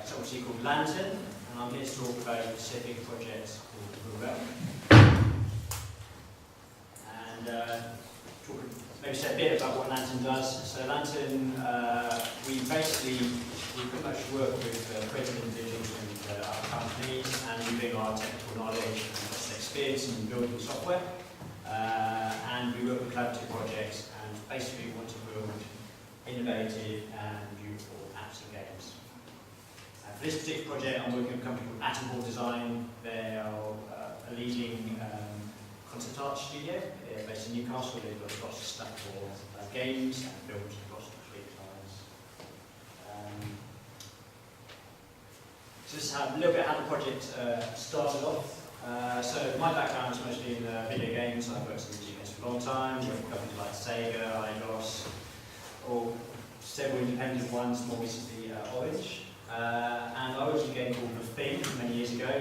consultancy called Lantern, and I'm here to talk about a specific project called Rurel. And maybe say a bit about what Lantern does. So Lantern, we pretty much work with creative individuals and other companies, and we bring our technical knowledge and experience in building software. And we work with collaborative projects, and basically we want to build innovative and beautiful apps and games. For this particular project, I'm working with a company called Atom Board Design. They are a leading concept art studio. They're based in Newcastle. They've got lots of stuff for games and built lots of free designs. So this is a little bit how the project started off. So my background is mostly in video games. I've worked in video games for a long time, worked with companies like Sega, Eidos, or several independent ones, more recently Orange. And I was in a game called The Thing many years ago,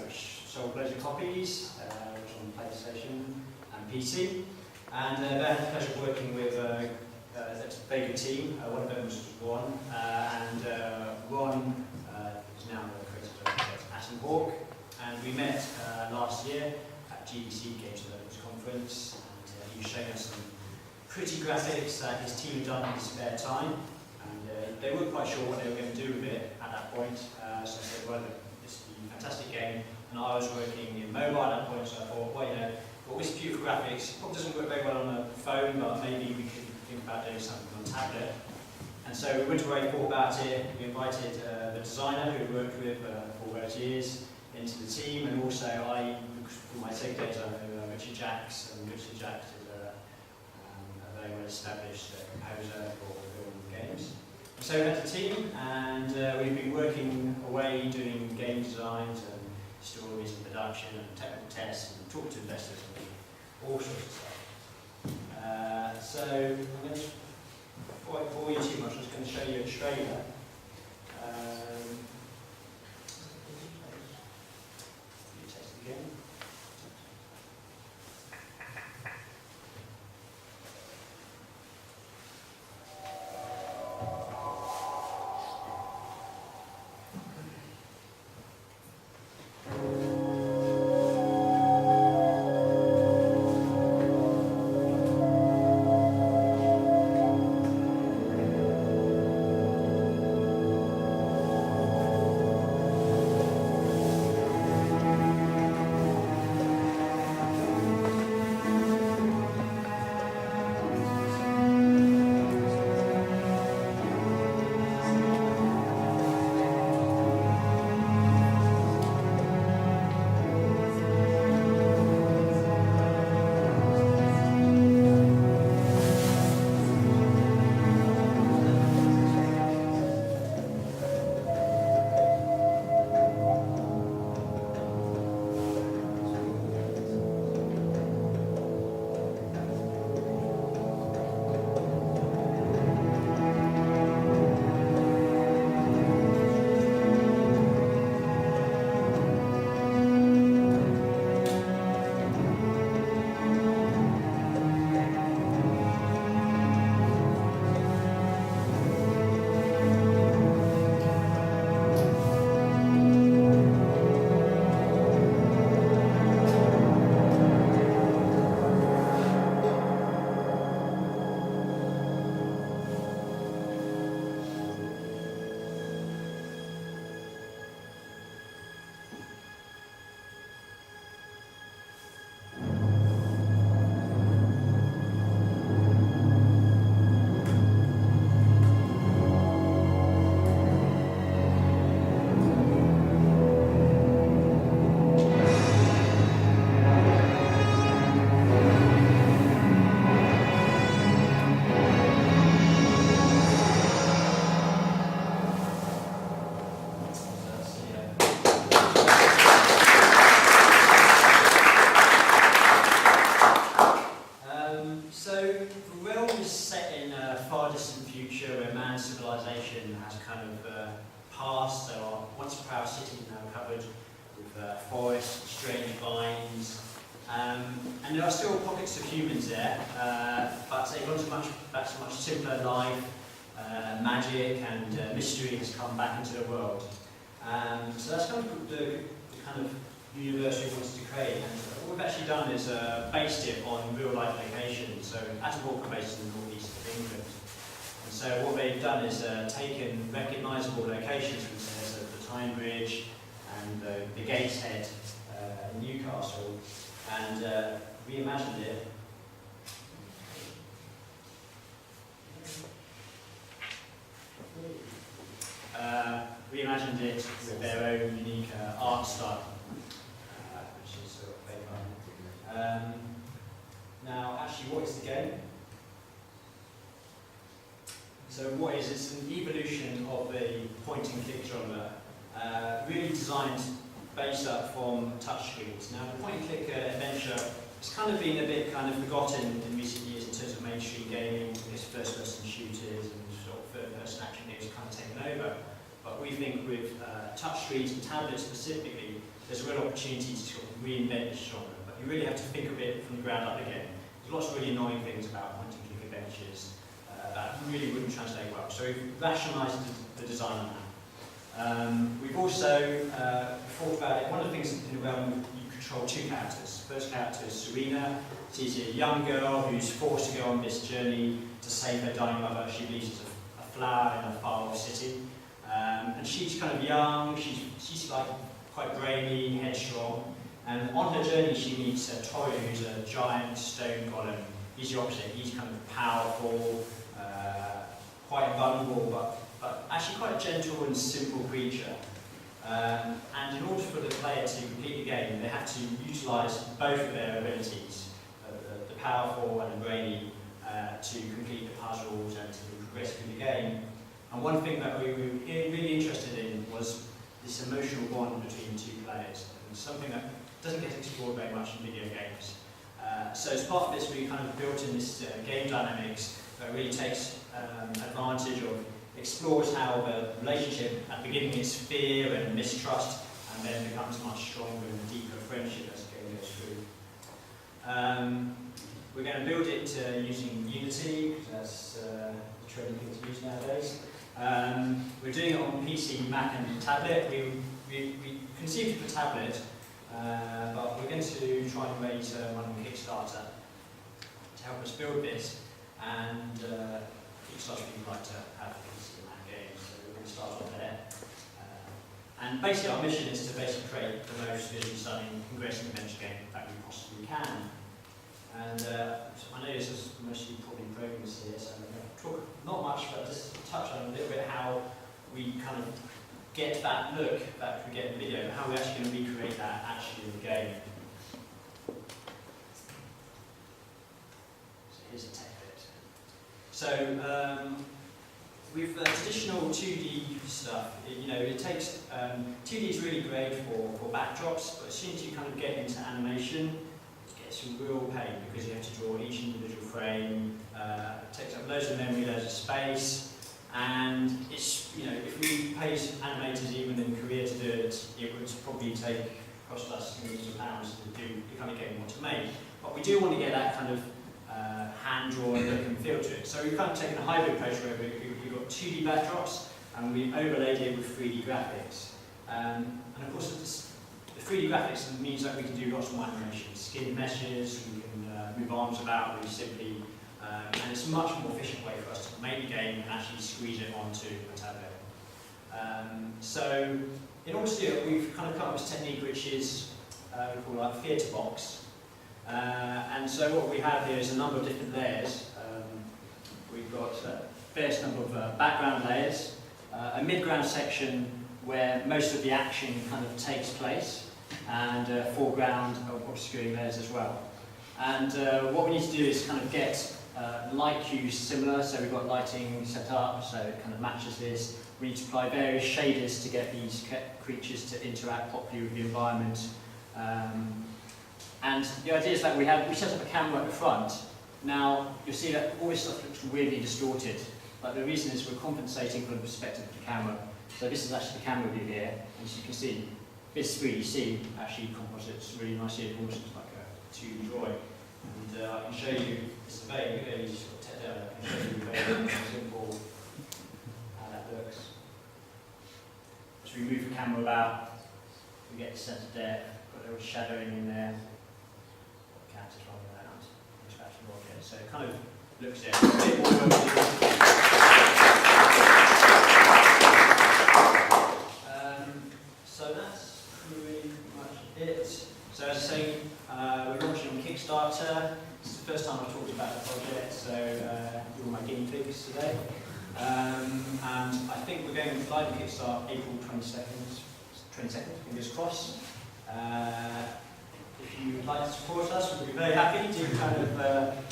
which sold loads of copies, which was on PlayStation and PC. And I had the pleasure of working with a very good team. One of them was Ron, and Ron is now the creator of Atom Hawk. And we met last year at GDC Games Developers Conference, and he was showing us some pretty graphics that his team had done in his spare time. And they weren't quite sure what they were going to do with it at that point. So I said, well, this is a fantastic game. And I was working in mobile at that point, so I thought, well, got this beautiful graphics. Probably doesn't work very well on a phone, but maybe we could think about doing something on a tablet. And so we went away, thought about it. We invited the designer who we worked with for those years into the team, and also for my second days, I know Richard Jacks, and Richard Jacks is a very well-established composer for film games. So we had a team, and we've been working away doing game designs and stories and production and technical tests and talking to investors and all sorts of stuff. So I'm going to, before I bore you too much, I'm just going to show you a trailer. Test again. Past, so once Power City is now covered with forests, strange vines, and there are still pockets of humans there, but they've gone to much simpler life. magic and mystery has come back into the world. So that's kind of the kind of universe we wanted to create. And what we've actually done is based it on real-life locations. So Attleborough are based in the northeast of England. And so what they've done is taken recognisable locations from the Tyne Bridge and the Gateshead in Newcastle and reimagined it. Reimagined it with their own unique art style, which is sort of very fun. Now, actually, what is the game? So what is it's an evolution of the point-and-click genre, really designed based up from touchscreens. Now, the point-and-click adventure has kind of been a bit kind of forgotten in recent years in terms of mainstream gaming, because first-person shooters and sort of third-person action games kind of taken over. But we think with touchscreens and tablets specifically, there's a real opportunity to sort of reinvent this genre. But you really have to think of it from the ground up again. There's lots of really annoying things about point-and-click adventures that really wouldn't translate well. So we've rationalised the design on that. We've also thought about it. One of the things in the realm, you control two characters. The first character is Serena. She's a young girl who's forced to go on this journey to save her dying mother. She believes it's a flower in a far-off city. And she's kind of young, she's like quite brainy, headstrong, and on her journey she meets Toru, who's a giant stone golem. He's the opposite, he's kind of powerful, quite vulnerable, but actually quite a gentle and simple creature. And in order for the player to complete the game, they have to utilise both of their abilities, the powerful and the brainy, to complete the puzzles and to progress through the game. And one thing that we were really interested in was this emotional bond between two players, and something that doesn't get explored very much in video games. So as part of this, we kind of built in this game dynamics that really takes advantage of, explores how the relationship at the beginning is fear and mistrust, and then becomes much stronger and deeper friendship as the game goes through. We're going to build it using Unity, because that's the trendy thing to use nowadays. We're doing it on PC, Mac and tablet. We conceived it for tablet, but we're going to try and raise money on Kickstarter to help us build this. And Kickstarter people like to have PC and Mac games, so we're going to start off there. And basically our mission is to basically create the most visually stunning progressive adventure game that we possibly can. And I know this is mostly probably programs here, so I'm going to talk not much, but just touch on a little bit how we kind of get that look that we get in the video, how we're actually going to recreate that actually in the game. So here's a tech bit. So with traditional 2D stuff, it takes 2D is really great for backdrops, but as soon as you kind of get into animation, it's a real pain because you have to draw each individual frame. It takes up loads of memory, loads of space, and it's if we paid animators even in Korea to do it, it would probably cost us millions of pounds to do the kind of game we want to make. But we do want to get that kind of hand-drawn look and feel to it. So we've kind of taken a hybrid approach where we've got 2D backdrops and we overlaid it with 3D graphics. And of course, the 3D graphics means that we can do lots more animations, skin meshes, we can move arms about really simply, and it's a much more efficient way for us to make the game and actually squeeze it onto a tablet. So in order to do it, we've kind of come up with this technique which is we call like theatre box. And so what we have here is a number of different layers. We've got various number of background layers, a mid-ground section where most of the action kind of takes place, and foreground obscuring layers as well. And what we need to do is kind of get light cues similar, so we've got lighting set up so it kind of matches this. We need to apply various shaders to get these creatures to interact properly with the environment. And the idea is that we set up a camera at the front. Now you'll see that all this stuff looks really distorted, but the reason is we're compensating from the perspective of the camera. So this is actually the camera view here, and as you can see, this 3D actually composites really nicely. It almost looks like a 2D drawing. And I can show you, it's very sort of I can show you a very simple we move the camera about, we get the sense of depth, got a little shadowing in there, characters running around, interacting with objects. So it kind of looks at a bit more so that's pretty much it. So as I say, we're launching on Kickstarter. It's the first time I've talked about the project, so you're all my guinea pigs today. And I think we're going live on Kickstarter April 22nd, fingers crossed. If you would like to support us, we'd be very happy to kind of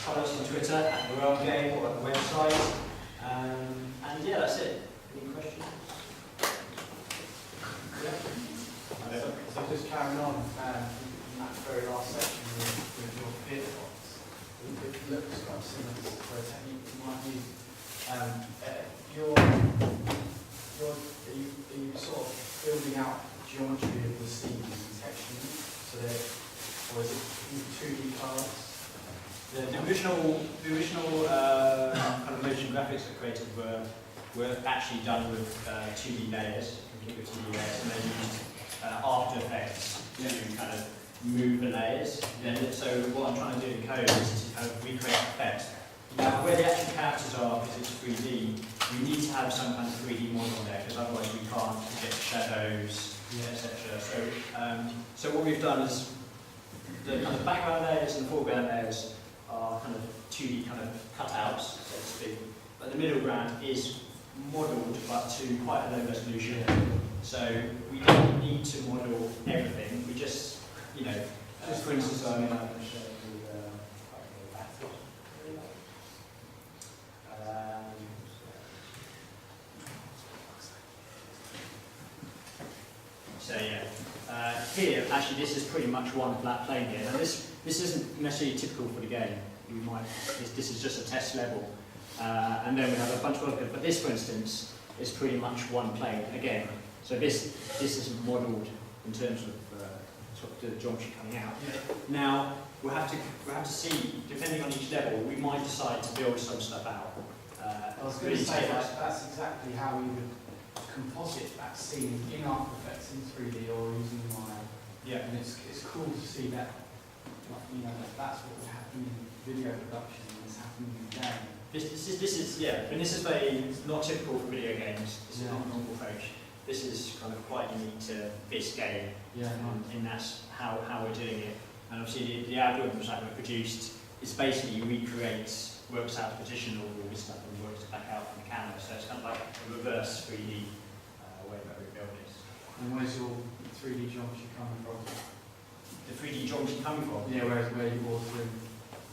follow us on Twitter at The Realm Game or at the website. And yeah, that's it. Any questions? Yeah. So just carrying on in that very last section with your theatre box, it looks quite similar to a technique you might use. Are you sort of building out geometry of the scenes and textures, so that, or is it 2D cards? The original kind of motion graphics that created were actually done with 2D layers, complete with 2D layers, and they used After Effects to kind of move the layers. So what I'm trying to do in code is to kind of recreate effects. Now, where the actual characters are, because it's 3D, we need to have some kind of 3D model there, because otherwise we can't get shadows, etc. So what we've done is the kind of background layers and the foreground layers are kind of 2D kind of cutouts, so to speak. But the middle ground is modelled, but to quite a low resolution. So we don't need to model everything. We just, for instance, I can show you. So yeah, here actually this is pretty much one flat plane here. Now this isn't necessarily typical for the game. This is just a test level, and then we have a bunch of other. But this, for instance, is pretty much one plane again. So this isn't modelled in terms of sort of the geometry coming out. Now we'll have to see, depending on each level, we might decide to build some stuff out. I was going to say that's exactly how we would composite that scene in After Effects in 3D or using Maya. Yeah. And it's cool to see that, that's what would happen in video production and it's happening in the game. This is very not typical for video games. This is not a normal approach. This is kind of quite unique to this game. Yeah. And that's how we're doing it. And obviously the algorithms that we've produced is basically works out the position of all this stuff and works it back out from the camera. So it's kind of like a reverse 3D way that we build this. And where's your 3D geometry coming from? The 3D geometry coming from? Yeah, where you authoring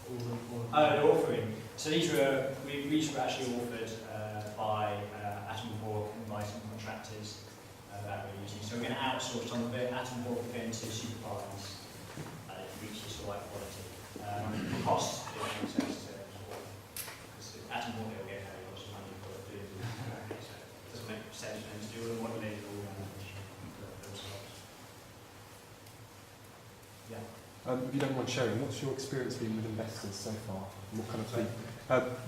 all the the authoring. So these were actually authored by Atom Hawk and by some contractors that we're using. So we're going to outsource some of it. Atom Hawk are going to supervise it reaches the right quality. Cost, it makes sense to Atom Hawk will get very lots of money for doing it. So it doesn't make sense for them to do all the modelling and all themselves. Yeah. If you don't mind sharing, what's your experience been with investors so far? And what kind of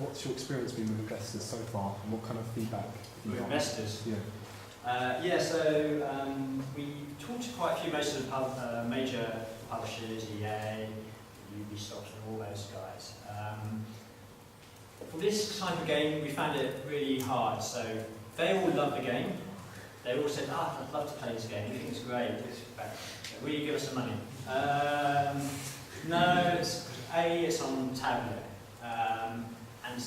what's your experience been with investors so far, and what kind of feedback? With investors? Yeah. So we talked to quite a few, most of the major publishers, EA, Ubisoft, and all those guys. For this type of game, we found it really hard. So they all love the game. They all said, I'd love to play this game. We think it's great. Will you give us some money? No, it's on tablet. And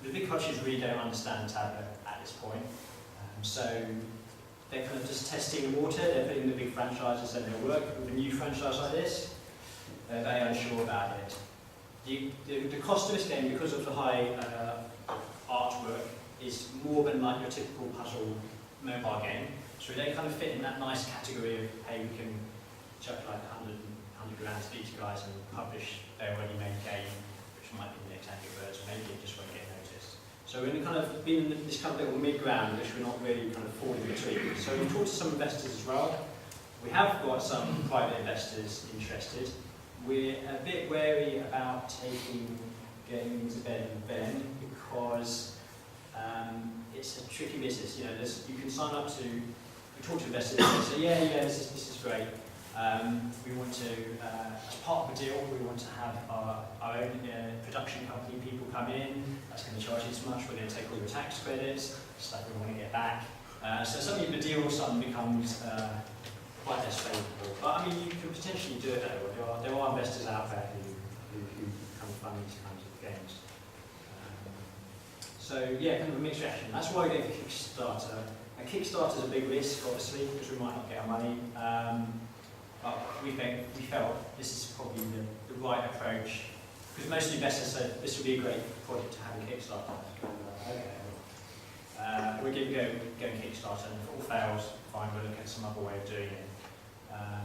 the big publishers really don't understand tablet at this point. So they're kind of just testing the water. They're putting the big franchises and they'll work with a new franchise like this. They're very unsure about it. The cost of this game, because of the high artwork, is more than like your typical puzzle mobile game. So they kind of fit in that nice category of, hey, we can chuck like 100 grand to these guys and publish their already made game, which might be the next Angry Birds, maybe it just won't get noticed. So we're kind of been in this kind of little mid-ground, which we're not really kind of falling between. So we've talked to some investors as well. We have got some private investors interested. We're a bit wary about taking games to bed and Ben because it's a tricky business. You know, you can sign up to, we talk to investors and say, yeah, this is great. We want to, as part of the deal, we want to have our own production company people come in. That's going to charge you this much. We're going to take all your tax credits, stuff we want to get back. So suddenly the deal suddenly becomes quite less favourable. But I mean, you can potentially do it that way. There are investors out there who kind of fund these kinds of games. So yeah, kind of a mixed reaction. That's why I go for Kickstarter. And Kickstarter's a big risk, obviously, because we might not get our money. But we felt this is probably the right approach, because most investors said this would be a great project to have a Kickstarter. We're going to go Kickstarter, and if it all fails, fine, we'll look at some other way of doing it.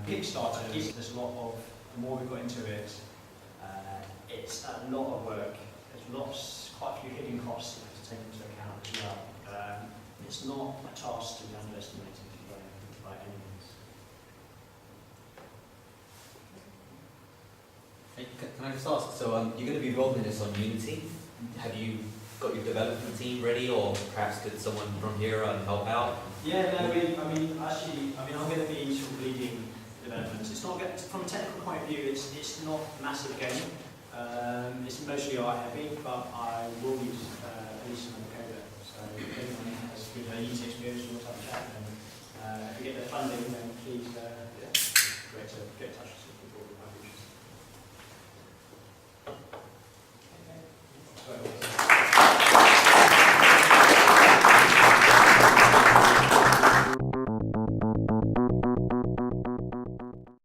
Kickstarter, there's a lot of, the more we've got into it, it's a lot of work. There's quite a few hidden costs to take into account as well. It's not a task to be underestimated by any means. Hey, can I just ask, so you're going to be rolling this on Unity. Have you got your development team ready, or perhaps could someone from here help out? Yeah, no, I'm going to be sort of leading development. It's not, from a technical point of view, it's not a massive game. It's mostly art heavy, but I will use at least another coder. So if anyone has good Unity experience or wants to have a chat, then if you get the funding, then please great to get in touch.